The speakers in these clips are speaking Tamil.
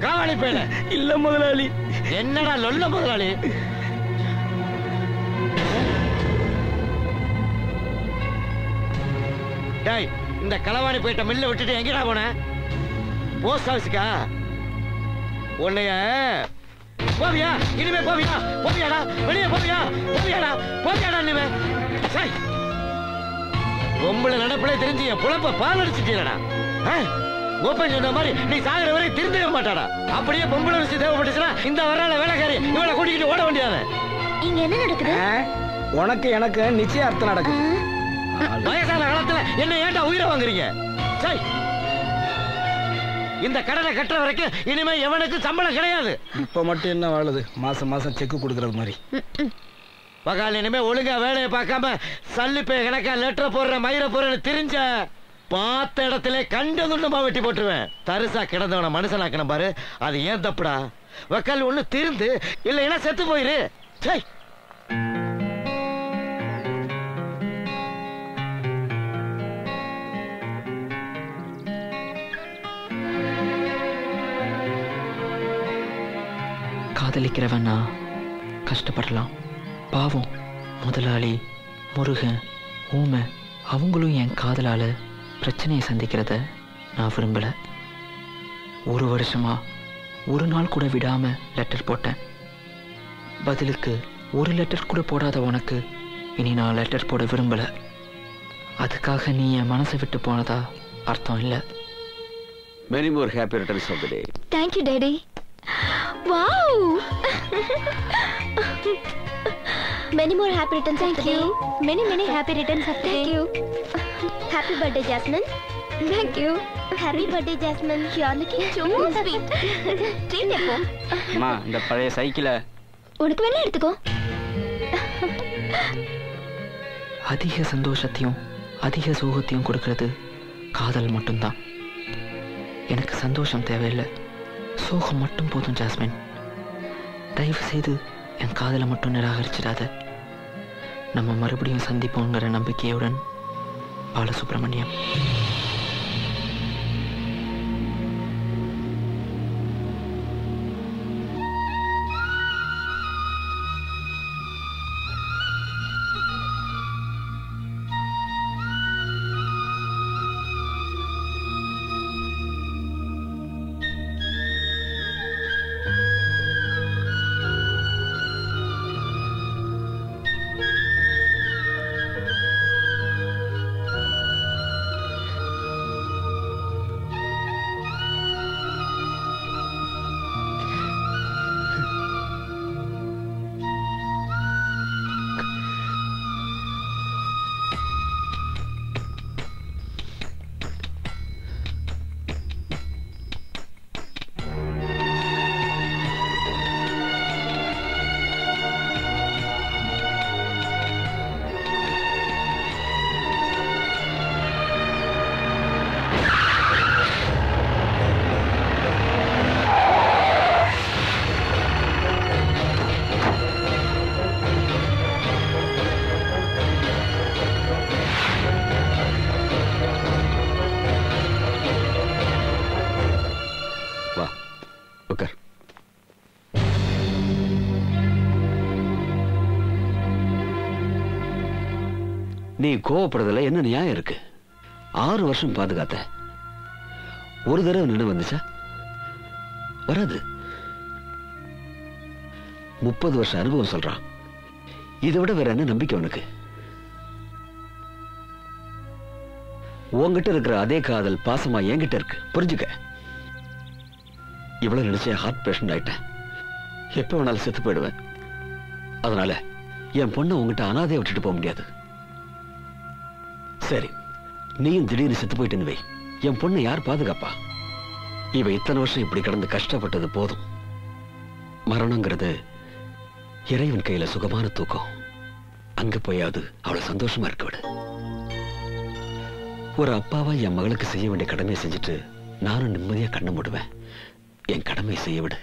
காவாலி பேல இல்ல முதலாளி. என்னடா லொல்ல முதலாளி? டேய், இந்த களவாணி போயிட்ட மில்ல விட்டுட்டு எங்கடா போன? போஸ்ட் ஆபீஸ்க்கா? உன்னைய போவியா? இனிமே போவியா? போவியாடா? வெளியே போவியா? போவியாடா? போவியாடா இனிமே? சை, பொம்பளை நடப்பிலே தெரிஞ்சு என் புலப்ப பால் அடிச்சுட்டீரடா. கோப்பன் சொன்ன மாதிரி நீ சாகிற வரை திருந்தவே மாட்டாடா. அப்படியே பொம்பளை வச்சு தேவைப்பட்டுச்சுன்னா இந்த வரால வேலைக்காரி இவளை கூட்டிக்கிட்டு ஓட வேண்டியதானே. இங்க என்ன நடக்குது? உனக்கு எனக்கு நிச்சயார்த்தம் நடக்குது. வயசான காலத்துல என்ன ஏன்டா உயிரை வாங்குறீங்க? சை, இந்த கடனை கட்டுற வரைக்கும் இனிமே எவனுக்கு சம்பளம் கிடையாது. இப்ப மட்டும் என்ன வாழுது? மாசம் மாசம் செக் கொடுக்கறது மாதிரி. பகால் இனிமே ஒழுங்கா வேலையை பார்க்காம சல்லிப்பே கணக்கா லெட்டர் போடுற மயிர போறேன்னு தெரிஞ்ச பார்த்த இடத்துல கண்ட துண்டமா வெட்டி போட்டுருவேன். தரிசா கிடந்தவன மனுஷனாக்கணும் பாரு, அது ஏன் தப்புடா? வக்கால் ஒண்ணு திருந்து இல்லைன்னா செத்து போயிரு. சை, காதலிக்கிறவனா கஷ்டப்படலாம். பாவம் முதலாளி, முருகன், ஊமை அவங்களும் என் காதலால பிரச்சனையை சந்திக்கிறத நான் விரும்பல. ஒரு வருஷமா ஒரு நாள் கூட விடாம லெட்டர் போட்டேன். பதிலுக்கு ஒரு லெட்டர் கூட போடாத உனக்கு இனி நான் லெட்டர் போட விரும்பல. அதுக்காக நீ என் மனசை விட்டு போனதா அர்த்தம் இல்லை. Many more happy returns of the day. Thank you, Daddy. Wow! Many more happy returns of the day. Many happy returns of the day. Thank you. Happy birthday, Jasmine. Thank you. Happy birthday, Jasmine. You are looking so sweet. Treat எப்போ? அம்மா, இந்த பழைய சைக்கிளை உனக்கு வேணா எடுத்துக்கோ. அதிக சந்தோஷத்தையும் அதிக சோகத்தையும் கொடுக்கிறது காதல் மட்டும்தான். எனக்கு சந்தோஷம் தேவையில்லை, சோகம் மட்டும் போதும். ஜாஸ்மின், தயவு செய்து என் காதலை மட்டும் நிராகரிச்சிடாத. நம்ம மறுபடியும் சந்திப்போங்கிற நம்பிக்கையுடன் பாலசுப்ரமணியம். நீ கோவப்படுறதுல என்ன நியாயம் இருக்கு? 6 வருஷம் பாதுகாத்த, ஒரு தடவை நின்று வந்துச்சா? வராது. 30 வருஷம் அனுபவம் சொல்றான். இதை விட வேற என்ன நம்பிக்கை உனக்கு? உன்கிட்ட இருக்கிற அதே காதல் பாசமா என்கிட்ட இருக்கு, புரிஞ்சுக்க. இவ்வளவு நினைச்ச ஹார்ட் பேஷண்ட் ஆயிட்டேன். எப்ப வேணாலும் செத்து போயிடுவேன். அதனால என் பொண்ணை உங்ககிட்ட அனாதையை விட்டுட்டு போக முடியாது. சரி, நீயும் திடீர்னு செத்து போயிட்டு வை, என் பொண்ணை யார் பாதுகாப்பா? இவ இத்தனை வருஷம் இப்படி கடந்து கஷ்டப்பட்டது போதும். மரணங்கிறது இறைவன் கையில சுகமான தூக்கம். அங்க போயாவது அவளை சந்தோஷமா இருக்க விடு. ஒரு அப்பாவா என் மகளுக்கு செய்ய வேண்டிய கடமையை செஞ்சுட்டு நானும் நிம்மதியா கண்ண மூடுவேன். என் கடமையை செய்ய விடு.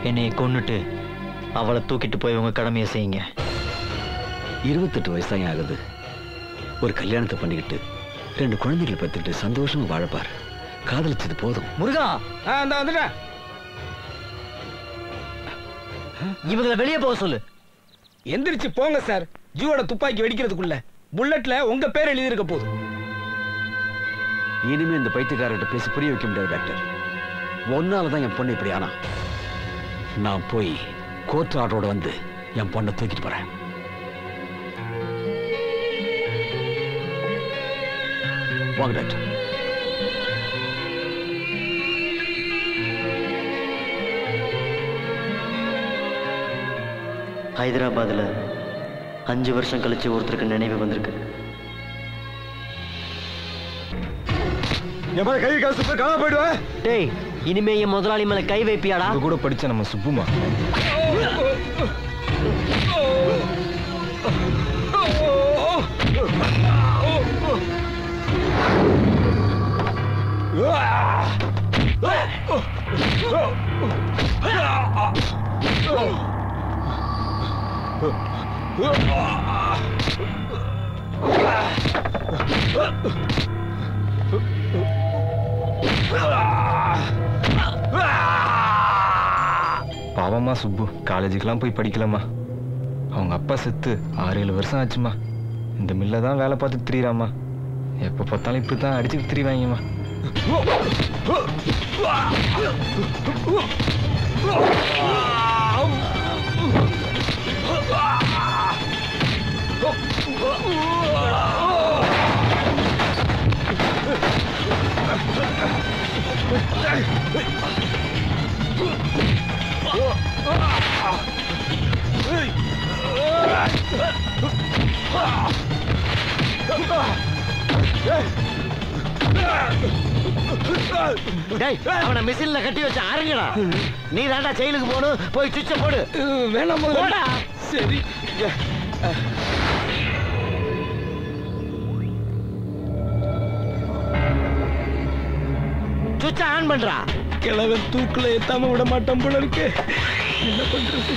என்னை கொன்னுட்டு அவளை தூக்கிட்டு போய் உங்க கடமையை செய்யுங்க. 28 வயசாயும் ஆகுது. ஒரு கல்யாணத்தை பண்ணிக்கிட்டு 2 குழந்தைகளை பெற்றுட்டு சந்தோஷமா வாழப்பார். காதலிச்சது போதும். முருகா, அந்த வந்துட்டேன். இவங்களை வெளியே போக சொல்லு. எந்திரிச்சு போங்க சார். ஜூவோட துப்பாக்கி வெடிக்கிறதுக்குள்ள புல்லட்ல உங்க பேர் எழுதி இருக்க போகுது. இனிமே இந்த பைத்தியக்காரர்கிட்ட பேசி புரிய வைக்க முடியாது டாக்டர். ஒன்னாலதான் என் பொண்ணு இப்படி ஆனா. நான் போய் கோர்ட் ஆர்டரோட வந்து என் பொண்ணை தூக்கிட்டு போறேன். வாங்க டாக்டர். ஹைதராபாத்ல 5 வருஷம் கழிச்சு ஒருத்தருக்கு நினைவு வந்திருக்கு. கை காசு காண போயிடுவேன். டேய், இனிமே என் முதலாளி மேல கை வைப்பியாடா? கூட படிச்ச நம்ம சுப்புமா. பாவமா சுப்பு, காலேஜுக்கெல்லாம் போய் படிக்கலாமா? அவங்க அப்பா செத்து 6-7 வருஷம் ஆச்சுமா. இந்த மில்ல தான் வேலை பார்த்து திரியிறாமா. எப்ப பார்த்தாலும் இப்படித்தான் அடிச்சுட்டு திரிவாங்கம்மா. அவனை மிஷின்ல கட்டி வச்சு அருங்கடா. நீ தாண்டா ஜெயிலுக்கு போகணும். போய் சுவிட்ச போடு. வேணாம் போடா. சரி. சுவிட்ச ஆன் பண்றா. கிழவன் தூக்குல ஏத்தாம விட மாட்டான் போல இருக்கு. என்ன பண்றது?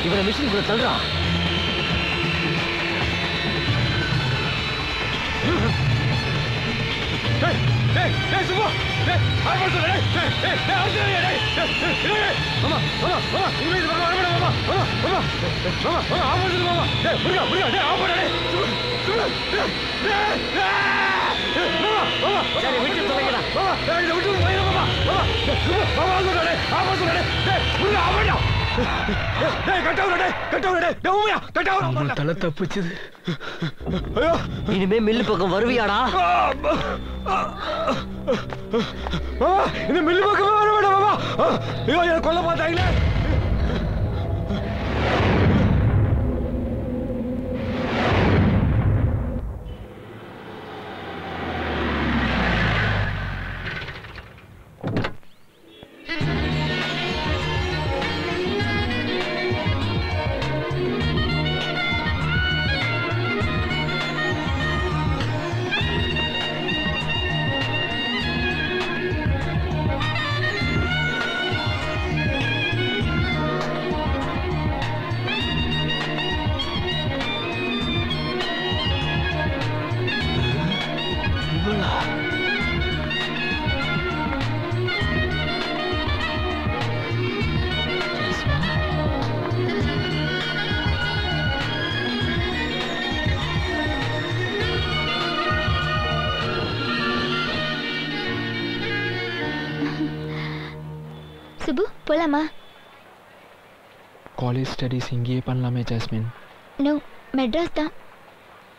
இவனை மிஷினுக்குள்ள தள்ளுறான். சரி, விட்டு தொலைங்கடா. தலை தப்பிச்சது. இனிமே மில்லு பக்கம் வருவியாடா? இந்த மில்லு பக்கம் வர வேண்டாமா? ஐயோ, கொல்ல பார்த்தாங்களே. சுப்பு, போலாமா? காலேஜ் ஸ்டடீஸ் இங்கேயே பண்ணலாமே ஜாஸ்மின்? நோ, மெட்ராஸ் தான்.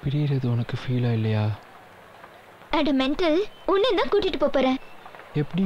பிரியறது உனக்கு ஃபீலா இல்லையா? அட மென்டல், உன்னை தான் கூட்டிட்டு போறேன். எப்படி?